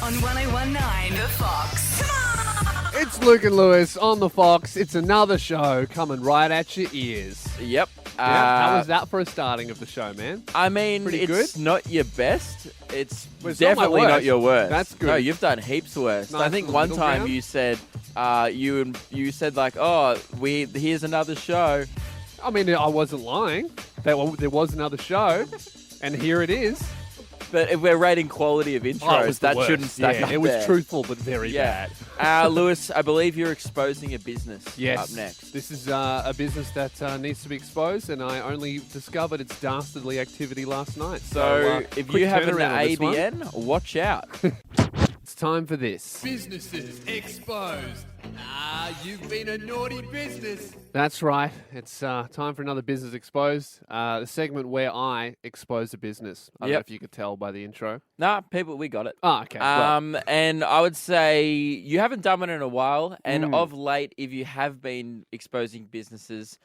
On 1019 The Fox. Come on! It's Luke and Lewis on the Fox. It's another show coming right at your ears. Yep. How was that for a starting of the show, man? I mean, Pretty it's good? not your best. It's Well, it's not my definitely not worst. your worst. That's good. No, you've done heaps worse. Nice I think little one middle time ground. you said, you said like, oh, here's another show. I mean, I wasn't lying. There was another show, and here it is. But if we're rating quality of Oh, it intros, was the that worst. shouldn't stack Yeah, up it was there. truthful, but very Yeah. bad. Lewis, I believe you're exposing a business Yes. up next. This is a business that needs to be exposed, and I only discovered its dastardly activity last night. So if quick you have an turnaround on this one. ABN, watch out. It's time for this. Businesses exposed. You've been a naughty business. That's right. It's time for another Business Exposed, the segment where I expose a business. I don't know Yep. if you could tell by the intro. Nah, people, we got it. Oh, okay. right. And I would say you haven't done it in a while, and Mm. of late, if you have been exposing businesses,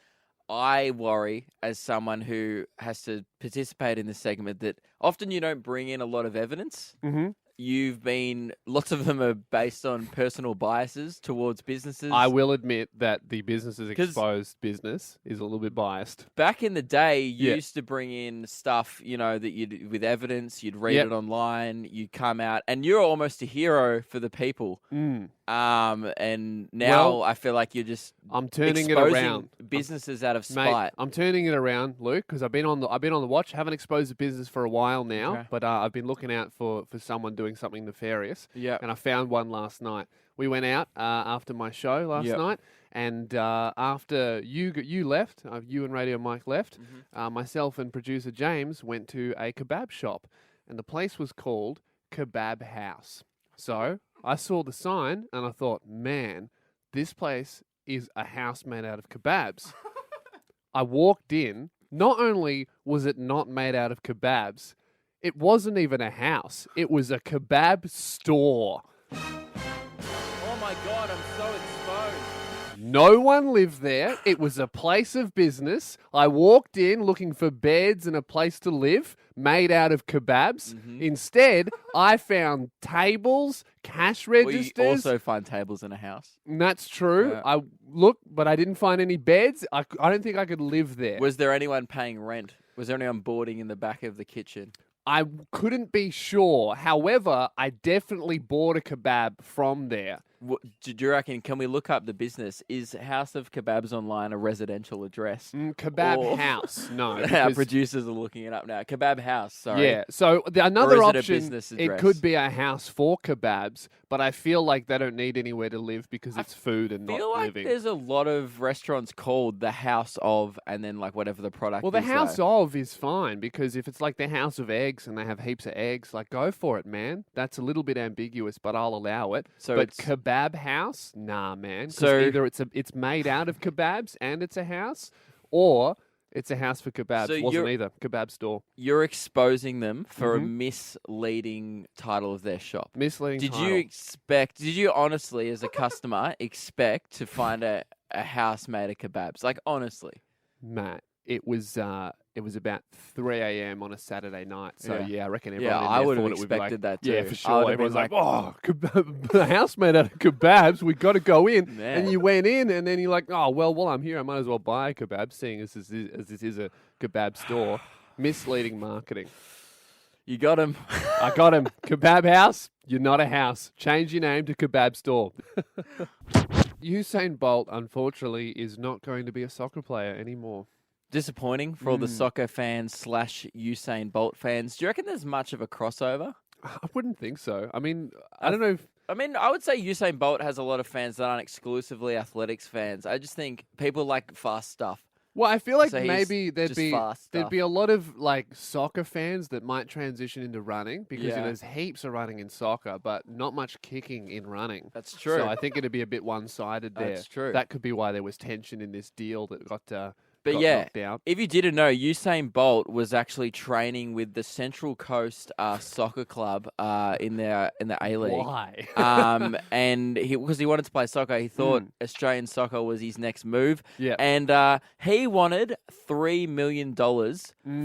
I worry as someone who has to participate in this segment that often you don't bring in a lot of evidence. Mhm. Lots of them are based on personal biases towards businesses. I will admit that the Businesses 'Cause- Exposed business is a little bit biased. Back in the day, you Yeah. used to bring in stuff, that you'd with evidence, you'd read Yep. it online, you'd come out, and you're almost a hero for the people. Mm. And now Well, I feel like you're just I'm turning it exposing around. businesses out of Mate, spite. I'm turning it around, Luke, because I've been on the watch. Haven't exposed the business for a while now, Okay. but I've been looking out for someone doing something nefarious. Yeah. And I found one last night. We went out after my show last Yep. night, and after you left, you and Radio Mike left, Mm-hmm. myself and producer James went to a kebab shop, and the place was called Kebab House. So I saw the sign, and I thought, man, this place is a house made out of kebabs. I walked in. Not only was it not made out of kebabs, it wasn't even a house. It was a kebab store. Oh my God, I'm so exposed. No one lived there. It was a place of business. I walked in looking for beds and a place to live made out of kebabs. Mm-hmm. Instead, I found tables, cash Well, you registers. also find tables in a house. And that's true. Yeah. I looked, but I didn't find any beds. I don't think I could live there. Was there anyone paying rent? Was there anyone boarding in the back of the kitchen? I couldn't be sure. However, I definitely bought a kebab from there. Do you reckon, can we look up the business? Is House of Kebabs Online a residential address? Kebab Or- House. No. Our because- producers are looking it up now. Kebab House, sorry. Yeah. So another is it a option, business it address? could be a house for kebabs, but I feel like they don't need anywhere to live because it's food and I feel not like living. there's a lot of restaurants called the House of, and then like whatever the product Well, the is. house though. of is fine because if it's like the house of eggs and they have heaps of eggs, like go for it, man. That's a little bit ambiguous, but I'll allow it. So but it's- kebab house, nah, man. 'Cause So- either it's made out of kebabs and it's a house, or it's a house for kebabs. So Wasn't you're- either kebab store. You're exposing them for a Mhm. misleading title of their shop. Misleading. Did title. did you honestly, as a customer, expect to find a house made of kebabs? Like, honestly. Matt, it was about 3 a.m. on a Saturday night. So Yeah. yeah, I reckon everyone Yeah, in I there would have thought it would be expected like, that Yeah, too. for I sure. would have been Everyone's like, like- oh, a house made out of kebabs. We got to go in. Man. And you went in, and then you're like, oh, well, while I'm here, I might as well buy a kebab, seeing as this is a kebab store. Misleading marketing. You got him. I got him. Kebab house, you're not a house. Change your name to kebab store. Usain Bolt, unfortunately, is not going to be a soccer player anymore. Disappointing for all the soccer fans / Usain Bolt fans. Do you reckon there's much of a crossover? I wouldn't think so. I mean, I don't know if... I mean, I would say Usain Bolt has a lot of fans that aren't exclusively athletics fans. I just think people like fast stuff. Well, I feel like So he's maybe there'd just be fast stuff. a lot of like soccer fans that might transition into running because Yeah. there's heaps of running in soccer, but not much kicking in running. That's true. So I think it'd be a bit one-sided there. That's true. That could be why there was tension in this deal that got But yeah, knocked out. if you didn't know, Usain Bolt was actually training with the Central Coast Soccer Club in the A League. Why? And because he wanted to play soccer, he thought Australian soccer was his next move. Yeah. And he wanted $3 million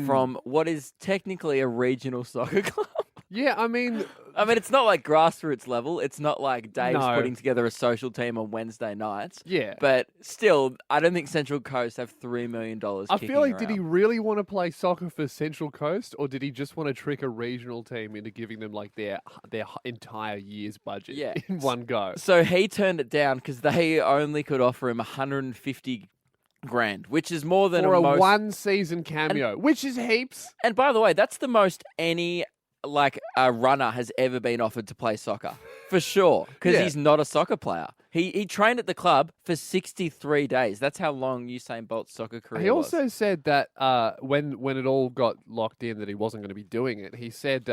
from what is technically a regional soccer club. Yeah, I mean, I mean, it's not like grassroots level. It's not like Dave's No. putting together a social team on Wednesday nights. Yeah. But still, I don't think Central Coast have $3 million I kicking feel like, did he around. really want to play soccer for Central Coast, or did he just want to trick a regional team into giving them like their entire year's budget Yeah. in one go? So he turned it down because they only could offer him 150 grand, which is more than For a most. one-season cameo, which is heaps. And by the way, that's the most any runner has ever been offered to play soccer, for sure, because Yeah. he's not a soccer player. He trained at the club for 63 days. That's how long Usain Bolt's soccer career He was. also said that when it all got locked in that he wasn't going to be doing it, he said,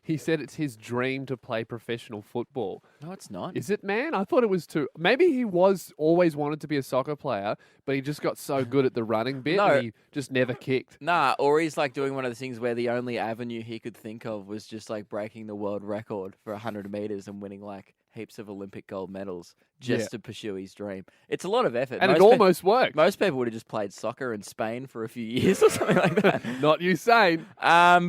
he said it's his dream to play professional football. No, it's not. Is it, man? I thought it was too. Maybe he was always wanted to be a soccer player, but he just got so good at the running bit No. and he just never kicked. Nah, or he's like doing one of the things where the only avenue he could think of was just like breaking the world record for 100 meters and winning like heaps of Olympic gold medals just Yeah. to pursue his dream. It's a lot of effort. And it Most pe- almost worked. Most people would have just played soccer in Spain for a few years or something like that. Not Usain.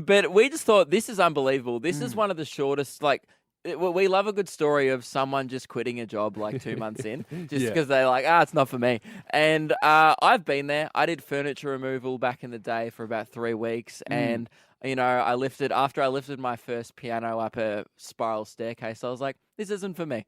But we just thought this is unbelievable. This Mm. is one of the shortest, we love a good story of someone just quitting a job like 2 months in, just Yeah. because they're like, it's not for me. And I've been there. I did furniture removal back in the day for about 3 weeks. Mm. And, after I lifted my first piano up a spiral staircase, I was like, this isn't for me.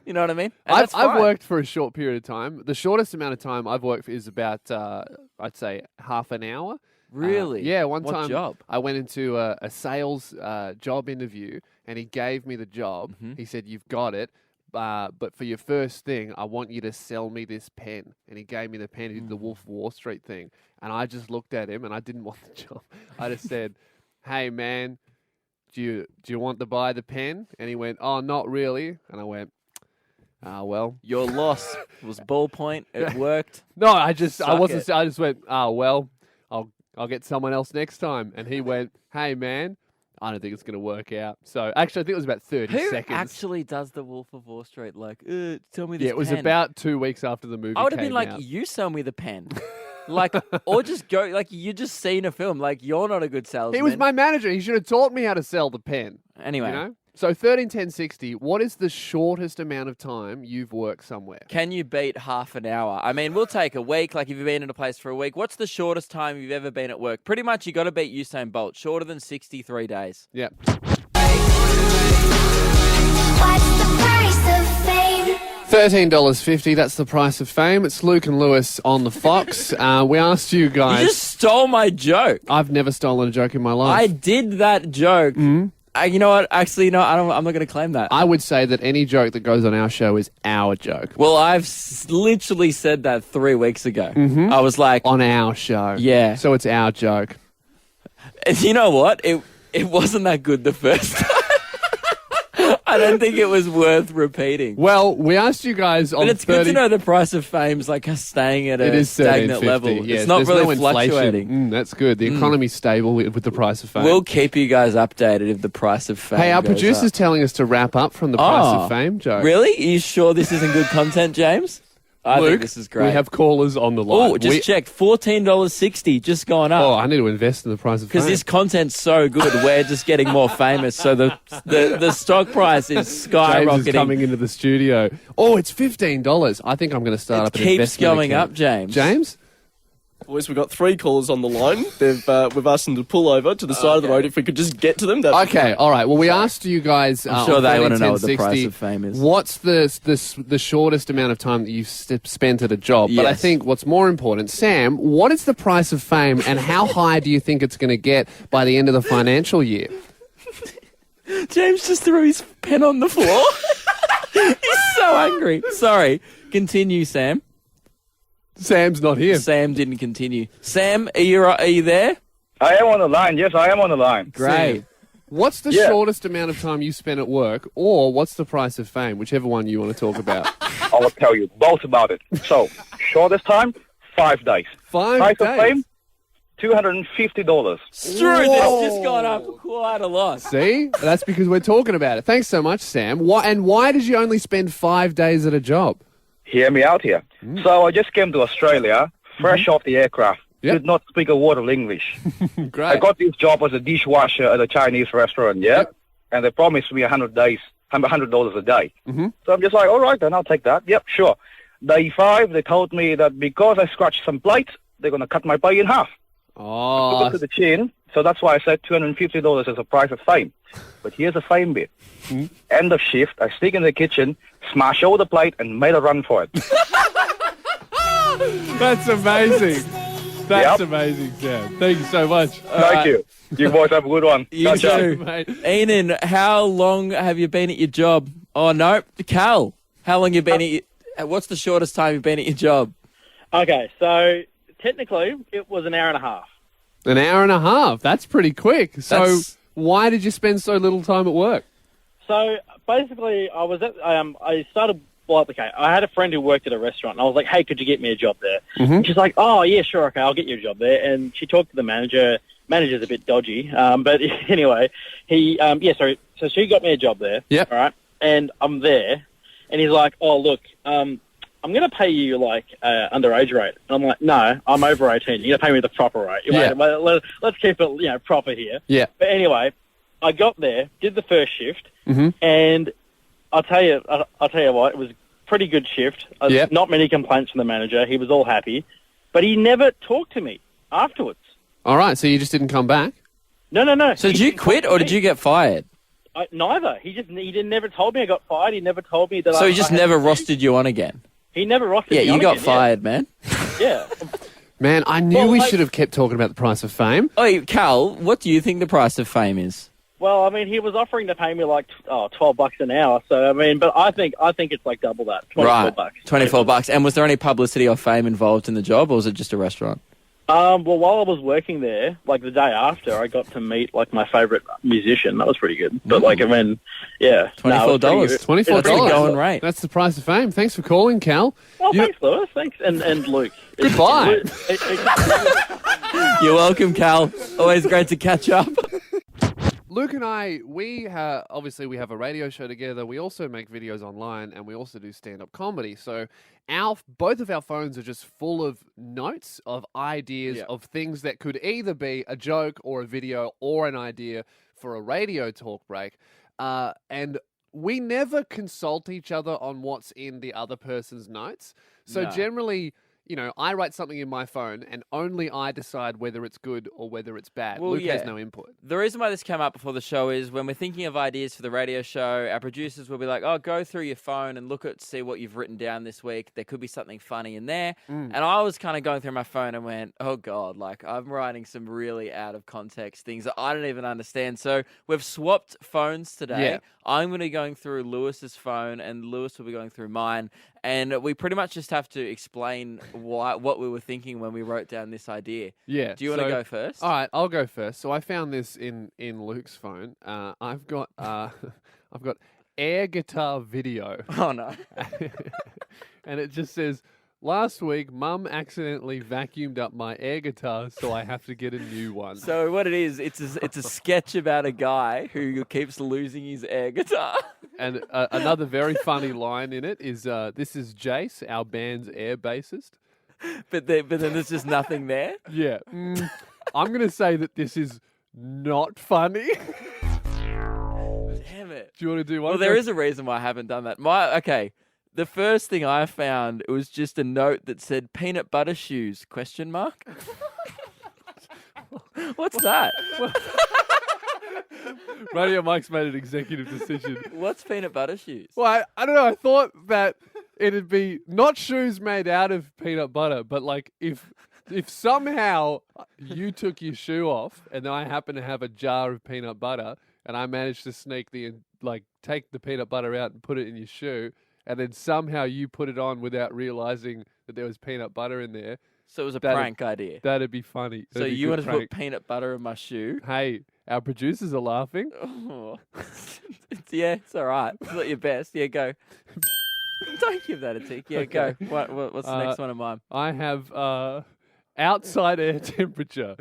You know what I mean? And I've that's fine. worked for a short period of time. The shortest amount of time I've worked for is about, I'd say, half an hour. Really? Yeah, one What time job? I went into a sales job interview and he gave me the job. Mm-hmm. He said, "You've got it, but for your first thing, I want you to sell me this pen." And he gave me the pen. He did the Wolf of Wall Street thing. And I just looked at him and I didn't want the job. I just said, "Hey, man, do you want to buy the pen?" And he went, "Oh, not really." And I went, well. Your loss was ballpoint. It worked. No, I just Suck I just went, well, I'll get someone else next time. And he went, "Hey, man, I don't think it's going to work out." So actually, I think it was about 30 Who seconds. actually does the Wolf of Wall Street? Like, tell me this Yeah, it was pen. about 2 weeks after the movie I would have came been like, out. you sell me the pen. Or just go, like, you just seen a film. Like, you're not a good salesman. He was my manager. He should have taught me how to sell the pen. Anyway, You know? So 13, 10, 60, what is the shortest amount of time you've worked somewhere? can you beat half an hour? I mean, we'll take a week. Like, if you've been in a place for a week, what's the shortest time you've ever been at work? Pretty much, you got to beat Usain Bolt. Shorter than 63 days. Yeah. What's the price of fame? $13.50, that's the price of fame. It's Luke and Lewis on the Fox. We asked you You guys. just stole my joke. I've never stolen a joke in my I life. did that joke. You know what? Actually, no, I'm not going to claim that. I would say that any joke that goes on our show is our joke. Well, I've literally said that 3 weeks ago. I was like, On our show. Yeah. So it's our joke. you know what? It wasn't that good the first time. I don't think it was worth repeating. Well, we asked you guys on But it's 30... good to know the price of fame's like staying at It a is stagnant 13.50. level. Yes, It's not there's really no inflation. fluctuating. That's good. The economy's stable with the price of fame. We'll keep you guys updated if the price of fame hey, our goes producer's up. telling us to wrap up from the price Oh, of fame joke. Really? Are you sure this isn't good content, James? I Luke, think this is great. we have callers on the line. Oh, just checked. $14.60 just going Oh, up. I need to invest in the price of fame. Because this content's so good, we're just getting more famous. So the stock price is skyrocketing. James is coming into the studio. Oh, it's $15. I think I'm going to start It up an keeps investment going account. up, James. James? Boys, we've got 3 callers on the line. We've asked them to pull over to the side of the road. If we could just get to them. Okay, all right. Well, we asked you guys. I'm sure on they 13, want to know 10, what the price 60, of fame is. What's the shortest amount of time that you've spent at a job? But I Yes. think what's more important, Sam, what is the price of fame and how high do you think it's going to get by the end of the financial year? James just threw his pen on the floor. He's so angry. Sorry. Continue, Sam. Sam's not here. Sam didn't continue. Sam, are you there? I am on the line. Yes, I am on the line. Great. Sam, what's the Yeah. shortest amount of time you spent at work, or what's the price of fame, whichever one you want to talk about? I will tell you both about it. So, shortest time, 5 days. 5 Price days. of fame, $250. Drew, this just got up quite a lot. See, that's because we're talking about it. Thanks so much, Sam. Why did you only spend 5 days at a job? Hear me out here. So, I just came to Australia, fresh off the aircraft. Yep. Did not speak a word of English. Great. I got this job as a dishwasher at a Chinese restaurant, yeah? and they promised me $100 a day. Mm-hmm. So I'm just like, all right, then I'll take that. Yep, sure. Day 5, they told me that because I scratched some plates, they're going to cut my pay in half. Oh, Took it to the chin, so that's why I said $250 is the price of fame. But here's the fame bit. End of shift, I sneak in the kitchen, smash over the plate, and made a run for it. that's amazing. That's Yep. amazing, Sam. Thank you so much. Thank you. You boys have a good one. You Catch up. too. Mate. Enan, how long have you been at your job? Oh, no. Cal, how long you been at your... What's the shortest time you've been at your job? Okay, so technically it was an hour and a half. An hour and a half. That's pretty quick. So That's- why did you spend so little time at work? So basically, I was at I started. Well, okay, I had a friend who worked at a restaurant, and I was like, "Hey, could you get me a job there?" And she's like, "Oh, yeah, sure, okay, I'll get you a job there." And she talked to the manager. Manager's a bit dodgy, but anyway, so she got me a job there. Yep. All right, and I'm there, and he's like, "Oh, look, I'm going to pay you like underage rate." And I'm like, "No, I'm over 18. You're going to pay me the proper rate. Yeah. Let's keep it, proper here." Yeah. But anyway, I got there, did the first shift, Mhm. and I'll tell you what, it was a pretty good shift. Yep. Not many complaints from the manager. He was all happy, but he never talked to me afterwards. All right, so you just didn't come back? No. So did you quit or did you get fired? Neither. He didn't never told me I got fired. He never told me that. So he just I had never to- rostered you on again? He never rostered Yeah, me you on got again, fired, man. Yeah. Man, I knew Well, we like- should have kept talking about the price of fame. Oh, Cal, what do you think the price of fame is? Well, I mean, he was offering to pay me like $12 an hour. So I mean, but I think it's like double that, $24. 24 bucks. And was there any publicity or fame involved in the job, or was it just a restaurant? Well, while I was working there, like the day after, I got to meet like my favorite musician. That was pretty good. But like, I mean, yeah, $24. No, it was pretty good. $24. That's the going rate. That's the price of fame. Thanks for calling, Cal. Well, You- thanks, Lewis. Thanks, and Luke. Goodbye. You're welcome, Cal. Always great to catch up. Luke and I, obviously we have a radio show together. We also make videos online, and we also do stand-up comedy. So both of our phones are just full of notes, of ideas, Yeah. of things that could either be a joke or a video or an idea for a radio talk break. And we never consult each other on what's in the other person's notes. So No. generally, I write something in my phone, and only I decide whether it's good or whether it's bad. Well, Luke has yeah. no input. The reason why this came up before the show is when we're thinking of ideas for the radio show, our producers will be like, "Oh, go through your phone and see what you've written down this week. There could be something funny in there." And I was kind of going through my phone and went, "Oh God, like I'm writing some really out of context things that I don't even understand." So we've swapped phones today. Yeah. I'm going to be going through Lewis's phone, and Lewis will be going through mine. And we pretty much just have to explain what we were thinking when we wrote down this idea. Yeah. Do you want to go first? All right, I'll go first. So I found this in Luke's phone. I've got air guitar video, Oh no. and it just says, "Last week, Mum accidentally vacuumed up my air guitar, so I have to get a new one." So what it is, it's a sketch about a guy who keeps losing his air guitar. And another very funny line in it is, "This is Jace, our band's air bassist." But then there's just nothing there. Yeah. I'm going to say that this is not funny. Damn it. Do you want to do one? Well, there is a reason why I haven't done that. Okay. The first thing I found, it was just a note that said peanut butter shoes, ? What's that? Radio Mike's made an executive decision. What's peanut butter shoes? Well, I don't know. I thought that it'd be not shoes made out of peanut butter, but like if somehow you took your shoe off and then I happen to have a jar of peanut butter and I managed to take the peanut butter out and put it in your shoe, and then somehow you put it on without realizing that there was peanut butter in there, So it was a That'd- prank idea. that'd be funny. So That'd be a you good wanted to prank. put peanut butter in my shoe? Hey, our producers are laughing. Oh. It's all right. It's not your best. Yeah, go. Don't give that a tick. Yeah, Okay. go. What's the next one of mine? I have outside air temperature,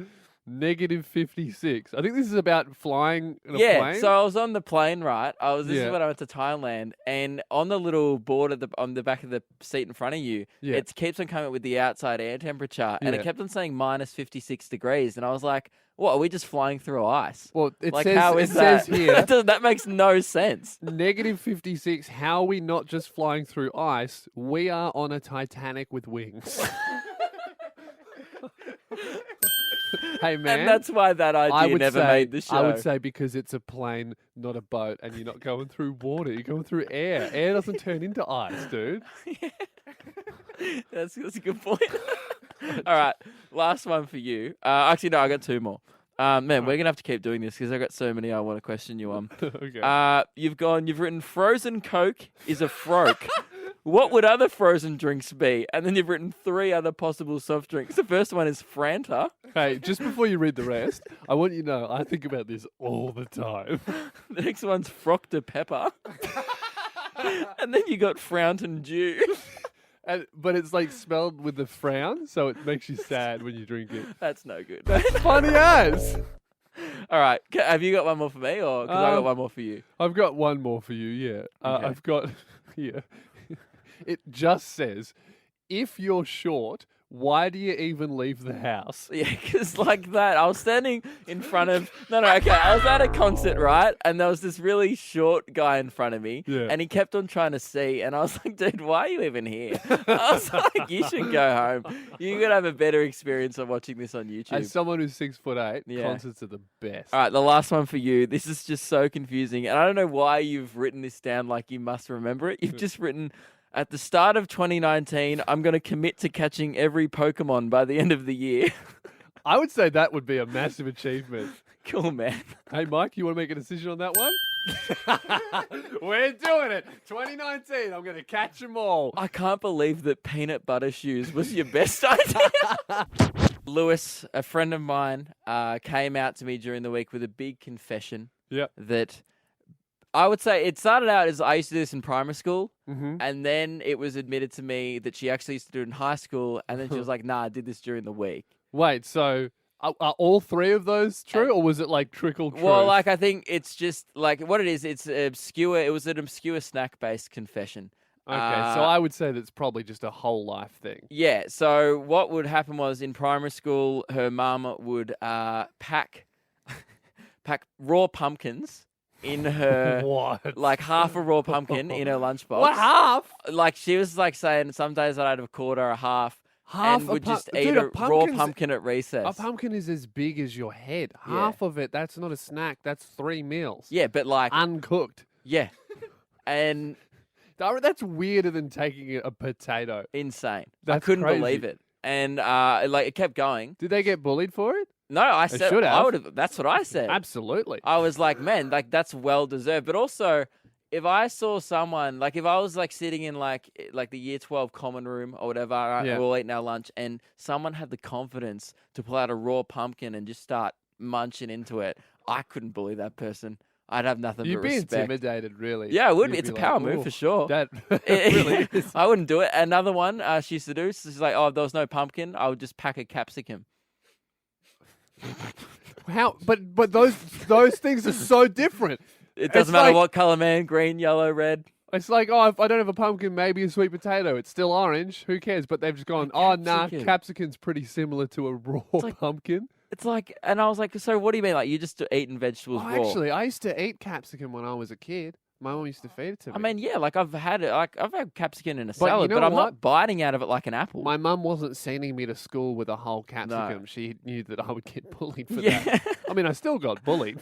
-56. I think this is about flying in a plane. So I was on the plane, right? This Yeah. is when I went to Thailand, and on the little board on the back of the seat in front of you, Yeah. it keeps on coming with the outside air temperature, and Yeah. it kept on saying -56 degrees, and I was like, What, are we just flying through ice? Well, it Like, says, how it is says that? here, That makes no sense. negative 56, how are we not just flying through ice? We are on a Titanic with wings. Hey, man. And that's why that idea never made the show. I would say because it's a plane, not a boat, and you're not going through water. You're going through air. Air doesn't turn into ice, dude. That's a good point. All right, last one for you. Actually, no, I got two more. Man, we're going to have to keep doing this because I've got so many I want to question you on. Okay. You've written frozen Coke is a froke. What would other frozen drinks be? And then you've written 3 other possible soft drinks. The first one is Franta. Hey, just before you read the rest, I want you to know I think about this all the time. The next one's Frock de Pepper. And then you got Fountain Dew. But it's like spelled with a frown, so it makes you sad when you drink it. That's no good. That's funny as. All right, have you got one more for me, or because I got one more for you? I've got one more for you, yeah. Okay. I've got here. It just says, if you're short, why do you even leave the house? Yeah, because like that, I was standing in front of... No, okay, I was at a concert, right? And there was this really short guy in front of me, Yeah. and he kept on trying to see, and I was like, dude, why are you even here? I was like, you should go home. You're going to have a better experience of watching this on YouTube. As someone who's 6'8", Yeah. concerts are the best. All right, the last one for you. This is just so confusing, and I don't know why you've written this down like you must remember it. You've just written... At the start of 2019, I'm going to commit to catching every Pokemon by the end of the year. I would say that would be a massive achievement. Cool, man. Hey, Mike, you want to make a decision on that one? We're doing it. 2019, I'm going to catch them all. I can't believe that peanut butter shoes was your best idea. Lewis, a friend of mine, came out to me during the week with a big confession Yep. that I would say it started out as I used to do this in primary school, Mm-hmm. and then it was admitted to me that she actually used to do it in high school, and then she was like, nah, I did this during the week. Wait, so are all 3 of those true, or was it like trickle truth? Well, like, I think it's just like what it is. It's obscure. It was an obscure snack-based confession. Okay, so I would say that's probably just a whole life thing. Yeah. So what would happen was in primary school, her mum would pack raw pumpkins in her What? like half a raw pumpkin in her lunchbox. What, half? Like she was like saying some days I'd have a quarter, a half, Half and a would just Dude, eat a a raw pumpkin's- pumpkin at recess. A pumpkin is as big as your head. Yeah. Half of it, that's not a snack. That's 3 meals. Yeah, but like Uncooked. yeah, and That's weirder than taking a potato. insane. I That's couldn't crazy. believe it, and like it kept going. Did they get bullied for it? No, I They said should I have. would have. That's what I said. Absolutely. I was like, man, like that's well deserved. But also, if I saw someone, like if I was like sitting in like the year 12 common room or whatever, right, Yeah. we're all eating our lunch, and someone had the confidence to pull out a raw pumpkin and just start munching into it, I couldn't believe that person. I'd have nothing You'd but be respect. intimidated, really. Yeah, it would You'd be. It's a like, power move "Ooh, for sure. That It really is. I wouldn't do it. Another one she used to do, she's like, oh, if there was no pumpkin, I would just pack a capsicum. How? But those things are so different. It doesn't It's matter like- what color, man. Green, yellow, red. It's like, oh, if I don't have a pumpkin, maybe a sweet potato. It's still orange. Who cares? But they've just gone, oh, nah, capsicum. capsicum's pretty similar to a raw like- pumpkin. It's like, and I was like, so what do you mean? Like, you just eating vegetables Oh, raw? actually, I used to eat capsicum when I was a kid. My mum used to feed it to me. I mean, yeah, like I've had it. Like I've had capsicum in a But you salad, know but I'm what? not biting out of it like an apple. my mum wasn't sending me to school with a whole capsicum. She knew that I would get bullied for Yeah. that. I mean, I still got bullied.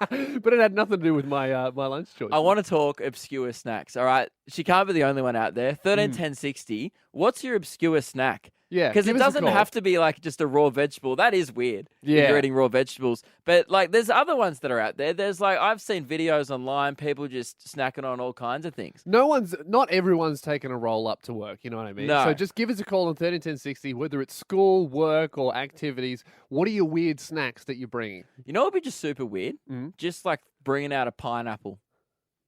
But it had nothing to do with my my lunch choice. I want to talk obscure snacks. All right, she can't be the only one out there. 131060. What's your obscure snack? Yeah, Because give it us a doesn't call. have to be like just a raw vegetable. That is weird. If Yeah. you're eating raw vegetables. But like, there's other ones that are out there. There's like, I've seen videos online, people just snacking on all kinds of things. Not everyone's taken a roll up to work, you know what I mean? No. So just give us a call on 131060, whether it's school, work, or activities. What are your weird snacks that you're bringing? You know what would be just super weird? Mm. Just like bringing out a pineapple,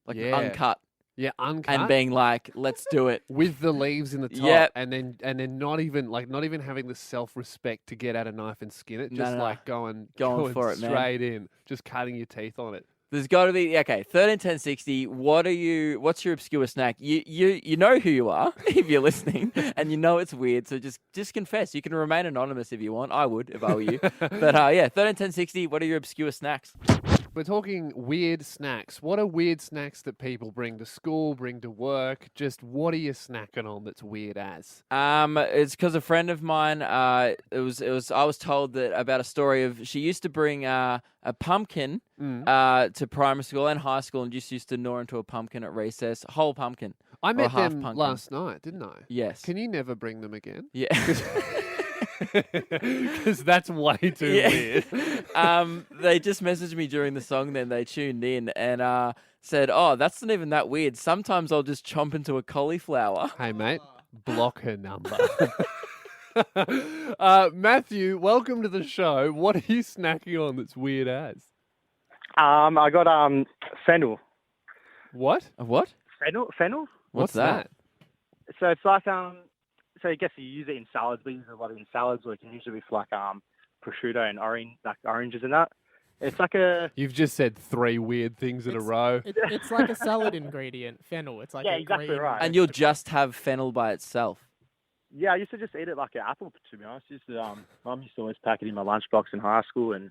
like Yeah. uncut, Yeah, uncut. and being like, let's do it. with the leaves in the top, Yep. and then not even having the self-respect to get out a knife and skin it, No, just no, no. like going Going for it, man. straight in, just cutting your teeth on it. There's got to be 13, 10, 60. What's your obscure snack? You know who you are if you're listening, and you know it's weird. So just confess. You can remain anonymous if you want. I would if I were you. But 13, 10, 60. What are your obscure snacks? We're talking weird snacks. What are weird snacks that people bring to school, bring to work? Just what are you snacking on that's weird as? It's because a friend of mine. I was told that about a story of she used to bring a pumpkin to primary school and high school, and just used to gnaw into a pumpkin at recess, whole pumpkin. I met half them pumpkin. last night, didn't I? Yes. Can you never bring them again? Yeah. Because that's way too weird. They just messaged me during the song. Then they tuned in and said, "Oh, that's not even that weird. Sometimes I'll just chomp into a cauliflower." Hey, mate, block her number. Matthew, welcome to the show. What are you snacking on that's weird as? I got fennel. What? What? Fennel. What's that? So it's like So I guess you use it in salads. We use it a lot in salads, or you can use it with like prosciutto and oranges and that. It's like a. You've just said 3 weird things in a row. It's like a salad ingredient, fennel. It's like exactly green... right. And you'll just have fennel by itself. Yeah, I used to just eat it like an apple. To be honest, Mum used to always pack it in my lunchbox in high school, and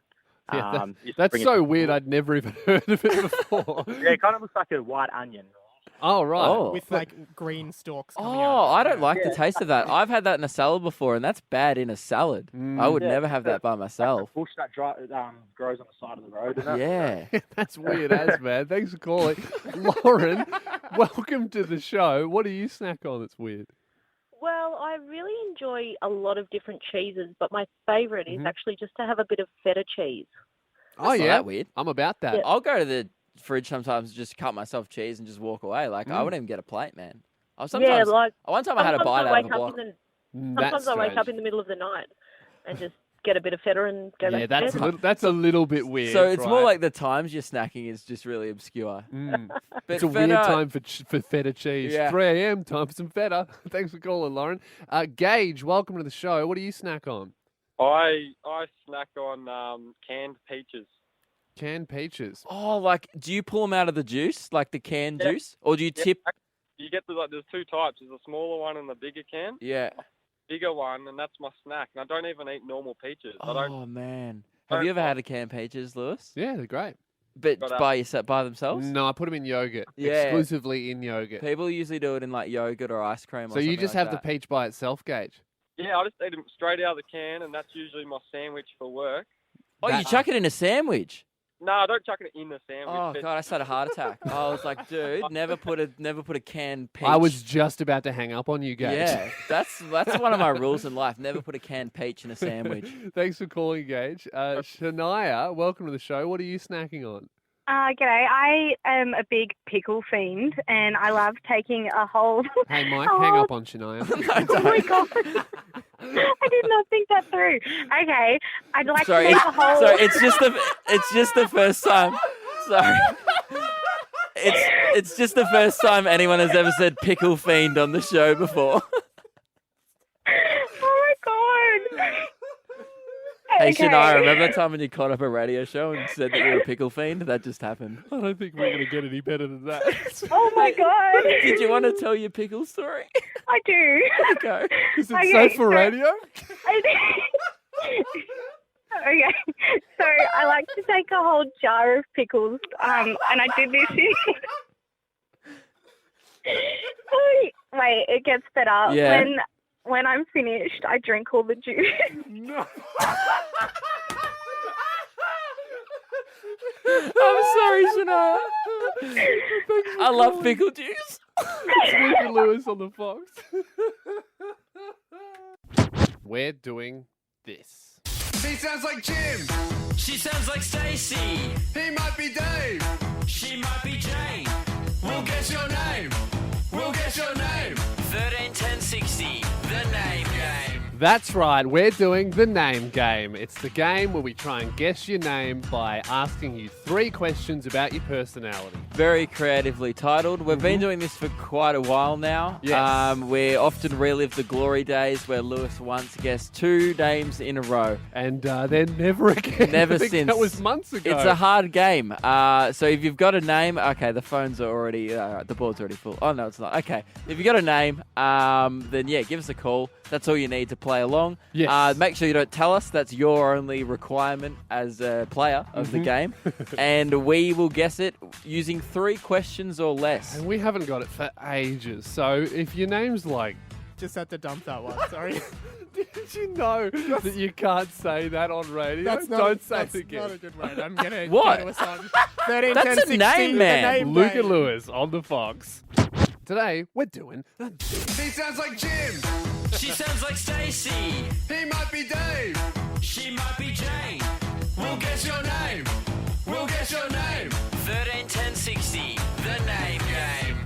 that's so weird. I'd never even heard of it before. Yeah, it kind of looks like a white onion. Oh, right. Oh. With like green stalks coming Oh, out. I don't like the taste of that. I've had that in a salad before, and that's bad in a salad. I would never have that by myself. Bush that grows on the side of the road. Isn't it? Yeah. That's weird as, man. Thanks for calling. Lauren, welcome to the show. What do you snack on that's weird? Well, I really enjoy a lot of different cheeses, but my favourite is actually just to have a bit of feta cheese. Oh, That's not yeah. that weird. I'm about that. Yeah. I'll go to the fridge sometimes, just cut myself cheese and just walk away. Like, I wouldn't even get a plate, man. One time I had a bite out of a block. Sometimes I wake up in the middle of the night and just get a bit of feta and go back to bed. That's a little bit weird. So it's more right? like the times you're snacking is just really obscure. But But it's a weird time for feta cheese. Yeah. 3 a.m. time for some feta. Thanks for calling, Lauren. Gage, welcome to the show. What do you snack on? I snack on canned peaches. Canned peaches. Oh, like, do you pull them out of the juice, like the canned juice? Or do you tip? You get there's 2 types. There's a smaller one and the bigger can. Yeah. Bigger one, and that's my snack. And I don't even eat normal peaches. Oh, man. Have you ever had a canned peaches, Lewis? Yeah, they're great. But by themselves? No, I put them in yogurt. Yeah. Exclusively in yogurt. People usually do it in like yogurt or ice cream or So something you just like have that. the peach by itself, Gage? Yeah, I just eat them straight out of the can, and that's usually my sandwich for work. Oh, you chuck it in a sandwich? No, I don't chuck it in the sandwich. Oh, God, I just had a heart attack. I was like, dude, never put a canned peach. I was just about to hang up on you, Gage. Yeah, that's one of my rules in life. Never put a canned peach in a sandwich. Thanks for calling, Gage. Shania, welcome to the show. What are you snacking on? G'day. I am a big pickle fiend, and I love taking a whole... Hey, Mike, hang up on Shania. Oh, my God. I did not think that through. Okay, I'd like to take a whole... Sorry, it's just the first time. Sorry. It's just the first time anyone has ever said pickle fiend on the show before. Oh, my God. Hey, Okay. Shania, remember that time when you caught up a radio show and said that you were a pickle fiend? That just happened. I don't think we're going to get any better than that. Oh, my God. Did you want to tell your pickle story? I do. Go. Is it Okay, safe for so- radio? Okay, so I like to take a whole jar of pickles, and I did this in... Wait, it gets better. Yeah. When I'm finished, I drink all the juice. No. I'm sorry, Shania. I love pickle juice. Luke and Lewis on the Fox. We're doing this. He sounds like Jim. She sounds like Stacy. He might be Dave. She might be Jane. We'll guess your name. We'll guess your name. 13 10 60. The name game. That's right, we're doing the name game. It's the game where we try and guess your name by asking you 3 questions about your personality. Very creatively titled. We've been doing this for quite a while now. Yes. We often relive the glory days where Lewis once guessed 2 names in a row. And then never again. Never I think since. That was months ago. It's a hard game. So if you've got a name, okay, the phones are already, the board's already full. Oh, no, it's not. Okay. If you've got a name, then yeah, give us a call. That's all you need to play along. Yes. Make sure you don't tell us. That's your only requirement as a player of the game. And we will guess it using 3 questions or less. And we haven't got it for ages. So if your name's like... Just had to dump that one, sorry. Did you know that you can't say that on radio? That's not Don't say that's it again. not a good word. I'm going to What? get us on 13, That's 10, a 16, name, the man. name Luke game. and Lewis on the Fox. Today, we're doing... He sounds like Jim. She sounds like Stacy. He might be Dave. She might be Jane. We'll guess your name. We'll guess your name. 13 10 60. The name game.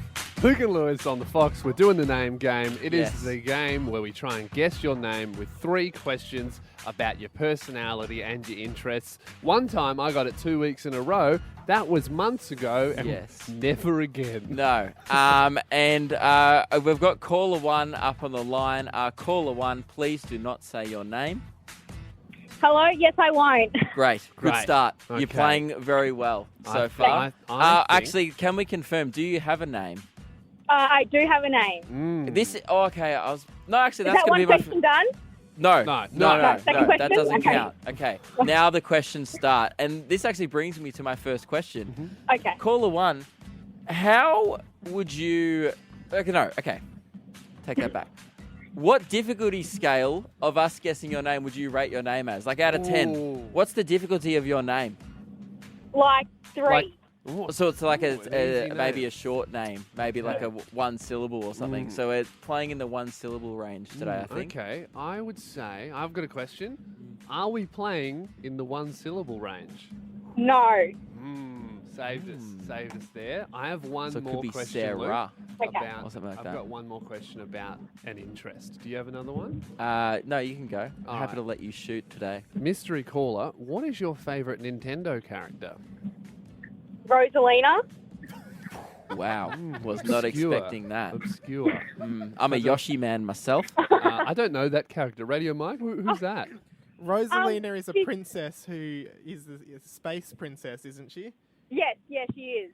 Luke and Lewis on the Fox. We're doing the name game. It is Yes. the game where we try and guess your name with 3 questions about your personality and your interests. One time I got it 2 weeks in a row. That was months ago, and Yes. never again. No. And we've got caller 1 up on the line. Caller 1, please do not say your name. Hello? Yes, I won't. Great. Good Great. start. Okay. You're playing very well so I- far. I think- Actually, can we confirm, do you have a name? I do have a name. This, okay, no, actually, Is that's that going to one be my... question done? No, No, no, no. Second that question? doesn't Okay. count. Okay, now the questions start. And this actually brings me to my first question. Okay. Caller 1, how would you... Okay, take that back. What difficulty scale of us guessing your name would you rate your name as? Like out of 10, Ooh. what's the difficulty of your name? Like 3. Like- So it's like Ooh, an easy maybe name. a short name, maybe like a 1 syllable or something. So we're playing in the 1 syllable range today, I think. Okay, I would say... I've got a question. Are we playing in the 1 syllable range? No. Saved us there. I have one So it more could be question, Luke, Sarah. Okay. about... Or something like I've that. got one more question about an interest. Do you have another one? No, you can go. I'm All happy right. to let you shoot today. Mystery caller, what is your favourite Nintendo character? Rosalina? Wow, was not Obscure. expecting that. Obscure. I'm a Yoshi man myself. I don't know that character. Radio Mike, who's that? Rosalina is a she- princess who is a space princess, isn't she? Yes, she is.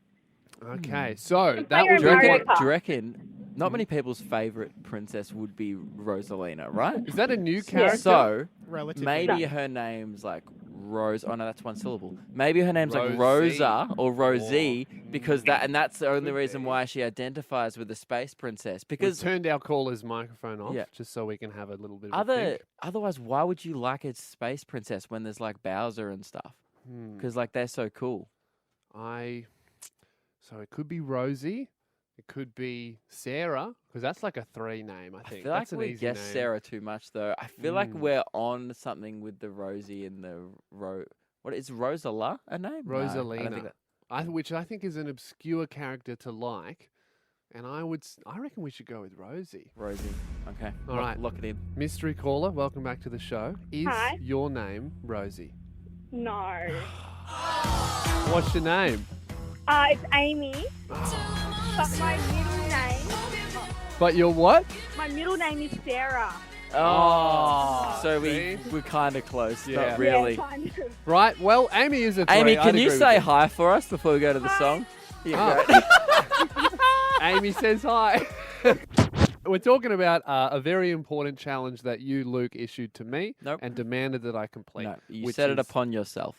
Okay, so that player was in Mario your... Kart. Do you reckon not many people's favourite princess would be Rosalina, right? Is that a new character? So Relatively. maybe her name's like Rose. Oh no, that's 1 syllable. Maybe her name's like Rosie. Rosa or Rosie because that's the only reason why she identifies with the space princess. We've Because turned our caller's microphone off Yeah. just so we can have a little bit of a think. otherwise, why would you like a space princess when there's like Bowser and stuff? Because like they're so cool. So it could be Rosie. It could be Sarah, because that's like a 3 name, I I think. feel like That's an we easy guess name. Sarah too much though. I feel like we're on something with the Rosie and the What is Rosala a name? No, I don't Rosalina, think that- which I think is an obscure character to like. And I reckon we should go with Rosie. Rosie. Okay. All right. Lock it in. Mystery caller, welcome back to the show. Is Hi. your name Rosie? No. What's your name? It's Amy. But my middle name, But your what? my middle name is Sarah. Oh, so see? we're kind of close, Yeah. not really. Yeah, kind of. Right, well, Amy is a 3. Amy, I'd can you agree with say hi for us before we go to the song? Yeah, great. Amy says hi. We're talking about a very important challenge that you, Luke, issued to me Nope. and demanded that I complete. No, you which set it is- upon yourself.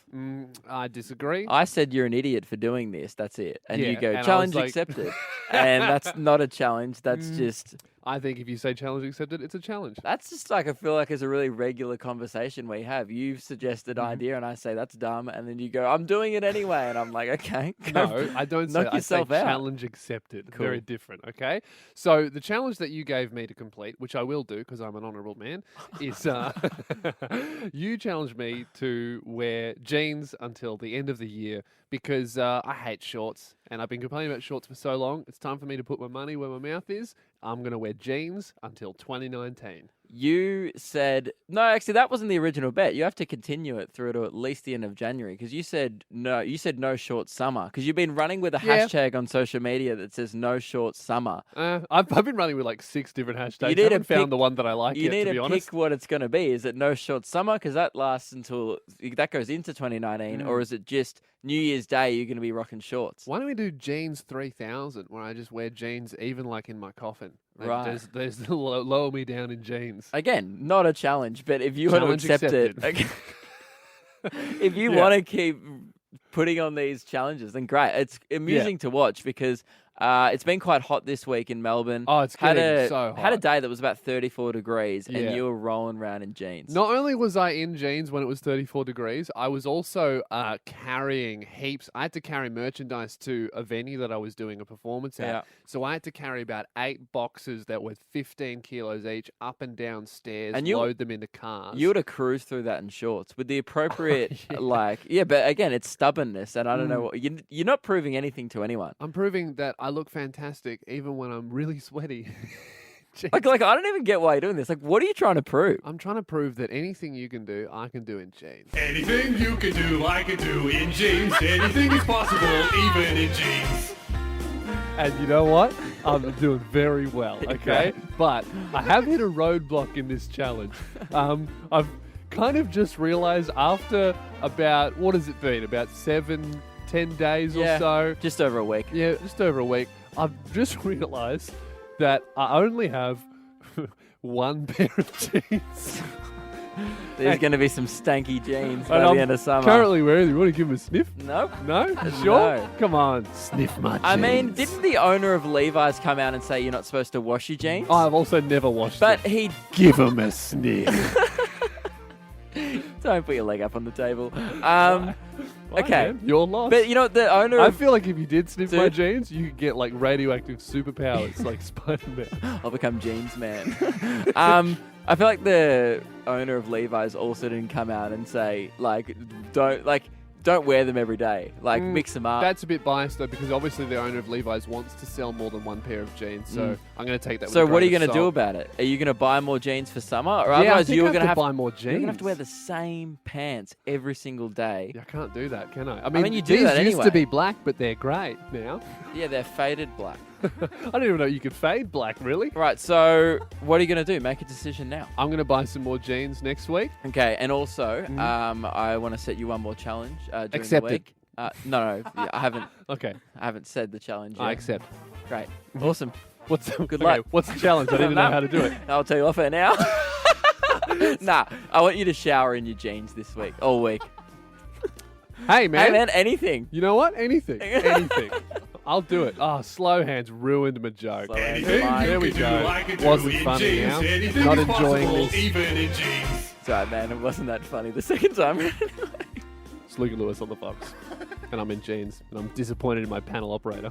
I disagree. I said you're an idiot for doing this. That's it. And Yeah, you go, and I was challenge like- accepted. And that's not a challenge. That's just... I think if you say challenge accepted, it's a challenge. That's just like, I feel like it's a really regular conversation we have. You've suggested Mm-hmm. idea and I say that's dumb. And then you go, I'm doing it anyway. And I'm like, okay. go No, I don't say knock that. I say yourself out. challenge accepted. Cool. Very different, okay? So the challenge that you gave me to complete, which I will do because I'm an honourable man, is you challenged me to wear jeans until the end of the year because I hate shorts and I've been complaining about shorts for so long. It's time for me to put my money where my mouth is. I'm going to wear jeans until 2019. You said no. Actually, that wasn't the original bet. You have to continue it through to at least the end of January because you said no. You said no short summer because you've been running with a hashtag on social media that says no short summer. I've been running with like 6 different hashtags. You need I haven't to pick- found the one that I like You yet, need to be to honest. pick what it's going to be. Is it no short summer because that lasts until that goes into 2019, or is it just New Year's Day you're going to be rocking shorts? Why don't we do jeans 3000 where I just wear jeans even like in my coffin? Like, Right. There's lower me down in jeans. Again, not a challenge, but if you want to Challenge accept it, accepted. if you Yeah. want to keep putting on these challenges, then great. It's amusing to watch because it's been quite hot this week in Melbourne. Oh, it's had getting a so hot. had a day that was about 34 degrees, Yeah. and you were rolling around in jeans. Not only was I in jeans when it was 34 degrees, I was also carrying heaps. I had to carry merchandise to a venue that I was doing a performance at. Yeah. So I had to carry about 8 boxes that were 15 kilos each up and down stairs, And you- load them into cars. You would have cruised through that in shorts with the appropriate, but again, it's stubbornness, and I don't know what you're not proving anything to anyone. I'm proving that I look fantastic even when I'm really sweaty. Like I don't even get why you're doing this. Like, what are you trying to prove? I'm trying to prove that anything you can do, I can do in jeans. Anything you can do, I can do in jeans. Anything is possible, even in jeans. And you know what? I'm doing very well, okay? But I have hit a roadblock in this challenge. I've kind of just realized after about, what has it been? About 7-10 days or so? Just over a week. Yeah, just over a week. I've just realized that I only have one pair of jeans. There's going to be some stanky jeans by And the I'm end of summer. currently wearing. You want to give them a sniff? Nope. No? Sure? No. Come on, sniff my jeans. I mean, didn't the owner of Levi's come out and say you're not supposed to wash your jeans? I've also never washed But them. he Give them a sniff. Don't put your leg up on the table. Why, Okay, man? Your loss. but you know the owner. I Of, feel like if you did sniff my Dude. jeans, you could get like radioactive superpowers, like Spider-Man. I'll become jeans man. I feel like the owner of Levi's also didn't come out and say don't wear them every day. Like mix them up. That's a bit biased though, because obviously the owner of Levi's wants to sell more than one pair of jeans. So I'm going to take that. So with a what are you grain going of to do salt. about it? Are you going to buy more jeans for summer, or Yeah, I otherwise think you're I going to have buy more jeans. You're going to have to wear the same pants every single day. Yeah, I can't do that, can I? mean, you do these that used anyway. to be black, but they're grey now. Yeah, they're faded black. I don't even know you could fade black, really. Right. So what are you going to do? Make a decision now. I'm going to buy some more jeans next week. Okay, and also, I want to set you one more challenge during Accepted. the week. No, yeah, I haven't. Okay, I haven't said the challenge yet. I accept. Great, awesome. What's Good okay, luck. What's the challenge? I didn't know how to do it. I'll tell you off air now. Nah, I want you to shower in your jeans this week, all week. Hey man, Hey man, anything. you know what? Anything, anything. I'll do it. Oh, slow hands ruined my joke. Slow hands Anything fine. you There we can go. do, I can do Wasn't in funny jeans. now. Anything Not is enjoying possible, this. even in jeans. Sorry, man, it wasn't that funny the second time. It's Luke Lewis on the Fox, and I'm in jeans, and I'm disappointed in my panel operator.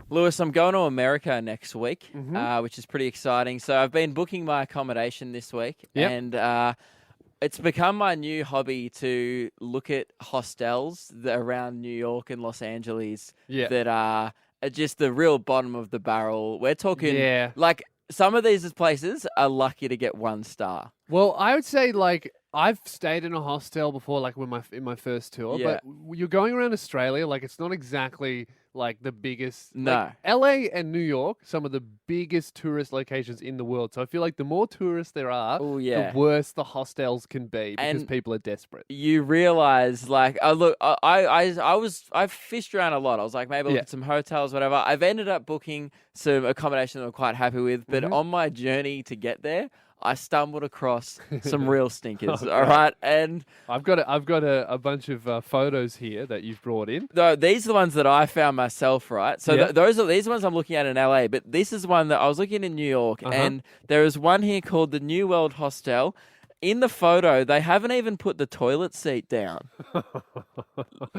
Lewis, I'm going to America next week, which is pretty exciting. So I've been booking my accommodation this week, Yep. and it's become my new hobby to look at hostels around New York and Los Angeles Yeah. that are just the real bottom of the barrel. We're talking Yeah. like some of these places are lucky to get 1 star. Well, I would say like I've stayed in a hostel before, like in my first tour. Yeah. But you're going around Australia, like it's not exactly like the biggest. No. Like, LA and New York, some of the biggest tourist locations in the world. So I feel like the more tourists there are, Oh, yeah. the worse the hostels can be because And- people are desperate. You realize, like, I've fished around a lot. I was like, maybe look Yeah. at some hotels, whatever. I've ended up booking some accommodation that I'm quite happy with, but Mm-hmm. on my journey to get there, I stumbled across some real stinkers. Okay. All right, and I've got a bunch of photos here that you've brought in. though these are the ones that I found myself. Right, so Yeah. these are ones I'm looking at in LA, but this is one that I was looking in New York, and there is one here called the New World Hostel. In the photo, they haven't even put the toilet seat down.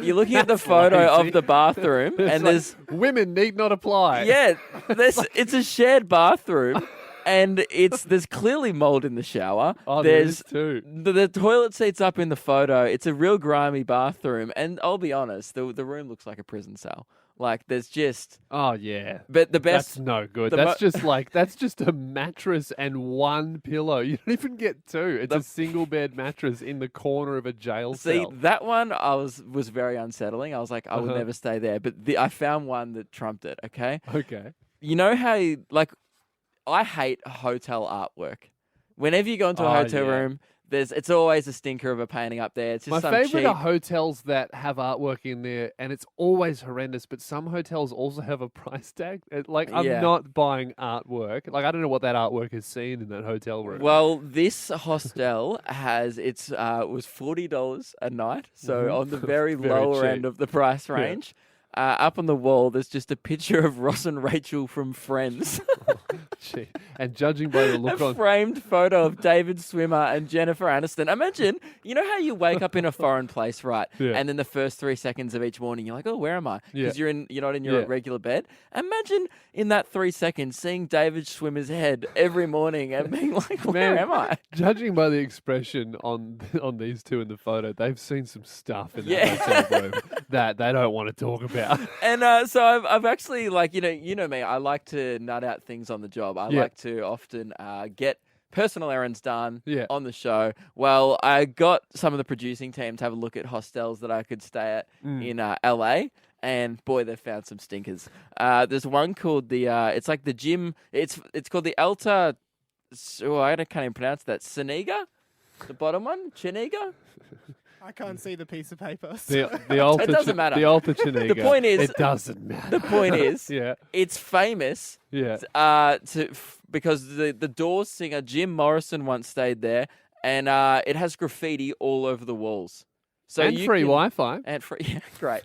You're looking at the photo lazy. of the bathroom, It's and like, there's women need not apply. yeah, it's a shared bathroom, and there's clearly mold in the shower. Oh, there there's is too. the toilet seat's up in the photo. It's a real grimy bathroom, and I'll be honest, the room looks like a prison cell. Like, there's just... Oh, yeah. But the best... That's no good. the That's that's just a mattress and one pillow. You don't even get two. It's a single bed mattress in the corner of a jail See, cell. that one was very unsettling. I was like, I will Uh-huh. never stay there. But I found one that trumped it, okay? Okay. You know how, I hate hotel artwork. Whenever you go into a Oh, hotel yeah. room, it's always a stinker of a painting up there. It's just My some favorite cheap... are hotels that have artwork in there, and it's always horrendous. But some hotels also have a price tag. I'm Yeah. not buying artwork. Like, I don't know what that artwork is seen in that hotel room. Well, this hostel was $40 a night, so Mhm. on the very, Very lower cheap. end of the price Yeah. range. Up on the wall, there's just a picture of Ross and Rachel from Friends. Gee. And judging by the look A on, framed photo of David Swimmer and Jennifer Aniston. Imagine, you know how you wake up in a foreign place, right? Yeah. And then the first 3 seconds of each morning, you're like, oh, where am I? Yeah. Because you're not in your Yeah. regular bed. Imagine in that 3 seconds seeing David Swimmer's head every morning and being like, where am I? Judging by the expression on these two in the photo, they've seen some stuff in that Yeah. hotel room that they don't want to talk about. And so I've actually, you know me, I like to nut out things on the job. I Yeah. like to often get personal errands done Yeah. on the show. Well, I got some of the producing team to have a look at hostels that I could stay at in LA. And boy, they found some stinkers. There's one called it's like the gym. It's called the Alta. I can't even pronounce that. Siniga, the bottom one, Chiniga. I can't see the piece of paper. The Alta, It doesn't matter. The Alta Chiniga. The point is, it doesn't matter. The point is, yeah, it's famous. Yeah. Because the Doors singer Jim Morrison once stayed there, and it has graffiti all over the walls. So and you free can- Wi-Fi. And free, yeah, great.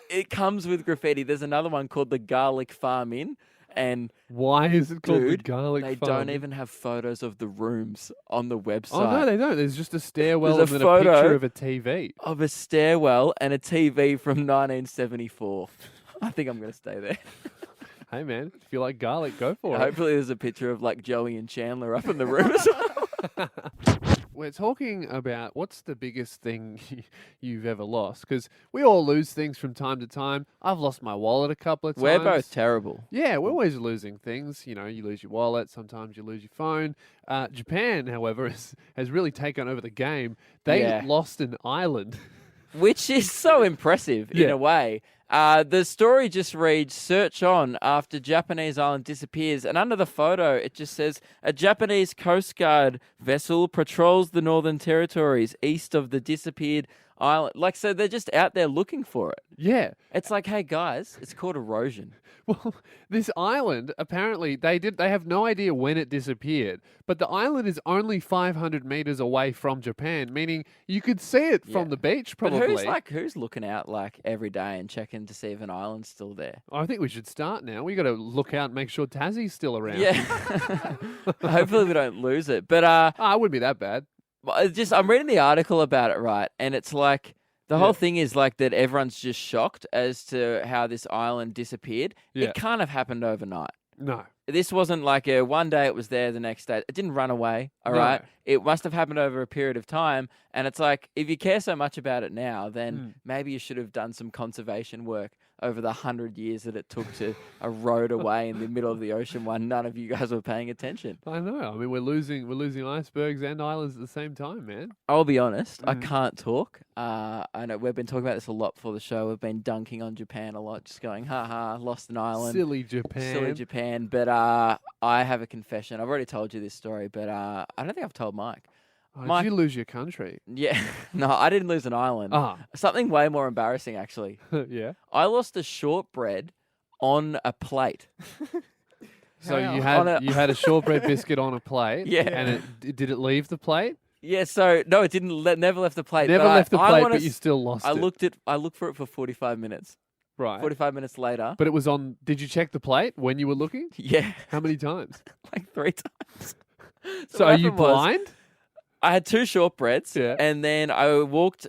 It comes with graffiti. There's another one called the Garlic Farm Inn. And why is it called the dude, Garlic they Farm? don't even have photos of the rooms on the website. Oh no, they don't. There's just a stairwell There's and a then a picture photo of a TV. of a stairwell and a TV from 1974. I think I'm going to stay there. Hey man, if you like garlic, go for it. Hopefully there's a picture of like Joey and Chandler up in the room as well. We're talking about what's the biggest thing you've ever lost, because we all lose things from time to time. I've lost my wallet a couple of times. We're both terrible. Yeah, we're always losing things. You know, you lose your wallet. Sometimes you lose your phone. Japan, however, has really taken over the game. They Yeah. lost an island. Which is so impressive in Yeah. a way. The story just reads, search on after Japanese island disappears. And under the photo, it just says, a Japanese Coast Guard vessel patrols the Northern Territories east of the disappeared island. Like, so they're just out there looking for it. Yeah. It's like, hey, guys, it's called erosion. Well, this island, apparently, they have no idea when it disappeared, but the island is only 500 meters away from Japan, meaning you could see it from the beach, probably. But who's looking out like every day and checking to see if an island's still there? I think we should start now. We got to look out and make sure Tassie's still around. Yeah. Hopefully we don't lose it. But it wouldn't be that bad. I'm reading the article about it, right? And it's like the whole thing is like that everyone's just shocked as to how this island disappeared. Yeah. It can't have happened overnight. No. This wasn't like a one day it was there, the next day. It didn't run away, all No. right? It must have happened over a period of time. And it's like, if you care so much about it now, then maybe you should have done some conservation work over the 100 years that it took to erode away in the middle of the ocean while none of you guys were paying attention. I know. I mean, we're losing icebergs and islands at the same time, man. I'll be honest, I can't talk. I know we've been talking about this a lot before the show. We've been dunking on Japan a lot, just going, ha, lost an island. Silly Japan. Silly Japan. But I have a confession. I've already told you this story, but I don't think I've told Mike. Oh, Mike, did you lose your country? Yeah. No, I didn't lose an island. Something way more embarrassing, actually. Yeah. I lost a shortbread on a plate. So you had a shortbread biscuit on a plate. Yeah. And did it leave the plate? Yeah, so no, it didn't. Never left the plate. Never but left the I plate, wanna but you still lost I it. I looked for it for 45 minutes. Right. 45 minutes later. But it was on. Did you check the plate when you were looking? Yeah. How many times? Like 3 times. So what are you happened was, blind? I had 2 shortbreads, Yeah. and then I walked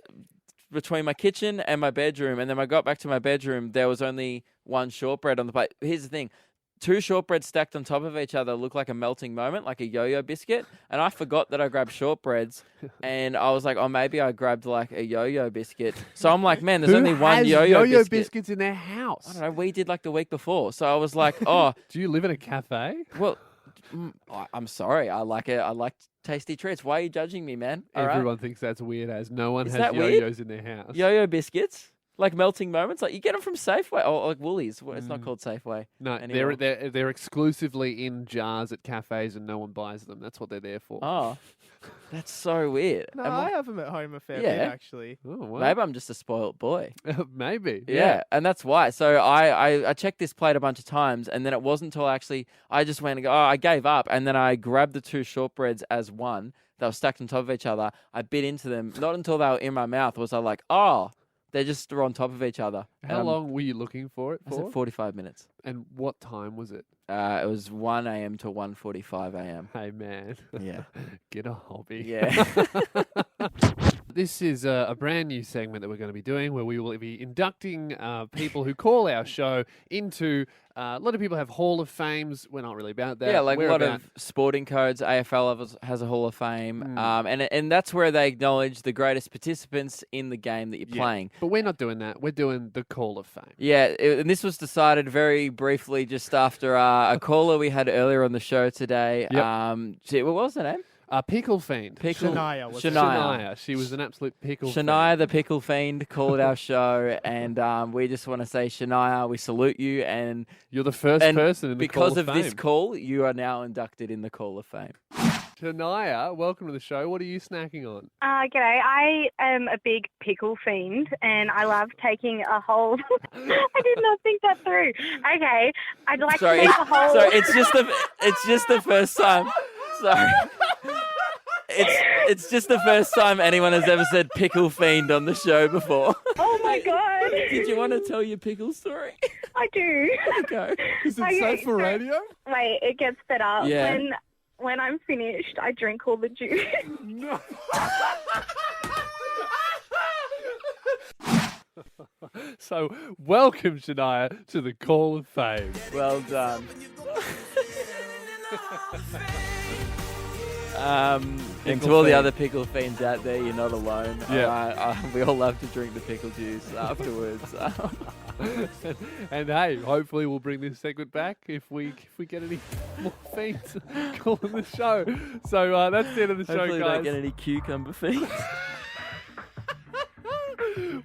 between my kitchen and my bedroom, and then when I got back to my bedroom, there was only 1 shortbread on the plate. Here's the thing. two shortbreads stacked on top of each other look like a melting moment, like a yo-yo biscuit. And I forgot that I grabbed shortbreads, and I was like, oh, maybe I grabbed like a yo-yo biscuit. So I'm like, man, there's only one yo-yo biscuit. biscuits in their house? I don't know. We did like the week before. So I was like, oh. Do you live in a cafe? Well, I'm sorry. I like it. I like tasty treats. Why are you judging me, man? All right. Everyone thinks that's weird as no one Is has that yo-yos weird? in their house. Yo-yo biscuits? Like melting moments? Like you get them from Safeway or like Woolies. Well, it's not called Safeway. No, anymore. they're exclusively in jars at cafes and no one buys them. That's what they're there for. Oh, that's so weird. No, I have them at home a fair bit, actually. Oh, wow. Maybe I'm just a spoiled boy. Maybe. Yeah, and that's why. So I checked this plate a bunch of times, and then it wasn't until I just went and go, I gave up, and then I grabbed the two shortbreads as one. They were stacked on top of each other. I bit into them. Not until they were in my mouth was I like, oh, they just were on top of each other. How long were you looking for it I for? said 45 minutes. And what time was it? It was 1 a.m. to 1:45 a.m. Hey, man. Yeah. Get a hobby. Yeah. This is a brand new segment that we're going to be doing where we will be inducting people who call our show into... a lot of people have Hall of Fames. We're not really about that. Yeah, like We're a lot about... of sporting codes. AFL has a Hall of Fame. And that's where they acknowledge the greatest participants in the game that you're playing. But we're not doing that. We're doing the Call of Fame. Yeah, and this was decided very briefly just after a caller we had earlier on the show today. Yep. What was her name? Pickle Fiend. Shania. Shania. She was an absolute pickle Shania, the Pickle Fiend, called our show, and we just want to say, Shania, we salute you, and you're the first person in the Call of Fame. Because of this call, you are now inducted in the Call of Fame. Shania, welcome to the show. What are you snacking on? G'day. I am a big pickle fiend, and I love taking a whole... I did not think that through. Okay, I'd like to take a whole... Sorry, it's just the first time. Sorry. It's just the first time anyone has ever said pickle fiend on the show before. Oh my God. Did you want to tell your pickle story? I do. Okay. Is it safe for radio? Wait, it gets better. Yeah. When I'm finished, I drink all the juice. No. So, welcome, Shania, to the Call of Fame. Well done. And to all the other pickle fiends out there, you're not alone. Yeah. We all love to drink the pickle juice afterwards. And hey, hopefully we'll bring this segment back if we get any more fiends calling the show. So that's the end of the show, Hopefully guys. we don't get any cucumber fiends.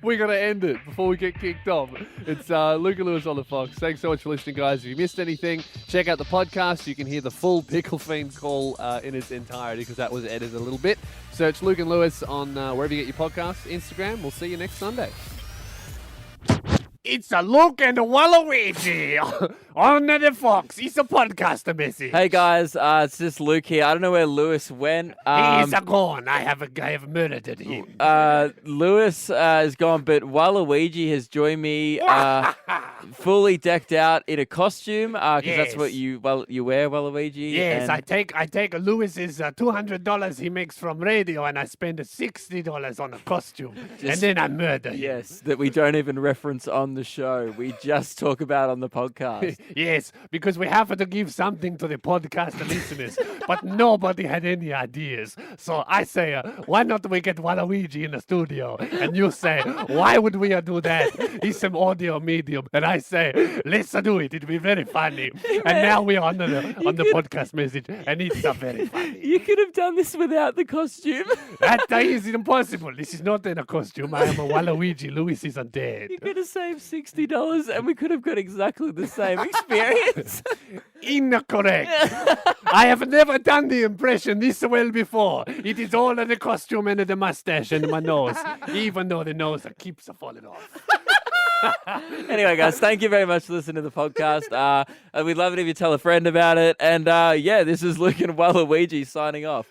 We got to end it before we get kicked off. It's Luke and Lewis on the Fox. Thanks so much for listening, guys. If you missed anything, check out the podcast. You can hear the full Pickle Fiend call in its entirety because that was edited a little bit. Search Luke and Lewis on wherever you get your podcasts. Instagram. We'll see you next Sunday. It's a Luke and a Waluigi on the Fox. It's a podcast, Messi. Hey guys, it's just Luke here. I don't know where Lewis went. He's gone. I have murdered him. Lewis is gone, but Waluigi has joined me, fully decked out in a costume. Because that's what you wear, Waluigi. Yes, and I take Lewis's $200 he makes from radio, and I spend $60 on a costume, and then I murder him. Yes, that we don't even reference on the show. We just talk about on the podcast. Yes, because we have to give something to the podcast listeners, but nobody had any ideas. So I say, why not we get Waluigi in the studio? And you say, why would we do that? He's some audio medium. And I say, let's do it. It'd be very funny. And now we are on the podcast message, and it's very funny. You could have done this without the costume. That is impossible. This is not in a costume. I am a Waluigi. Lewis isn't dead. You could have saved $60 and we could have got exactly the same experience. Incorrect. I have never done the impression this well before. It is all of the costume and the mustache and my nose, even though the nose keeps falling off. Anyway, guys, thank you very much for listening to the podcast. We'd love it if you tell a friend about it. And this is Luke and Waluigi signing off.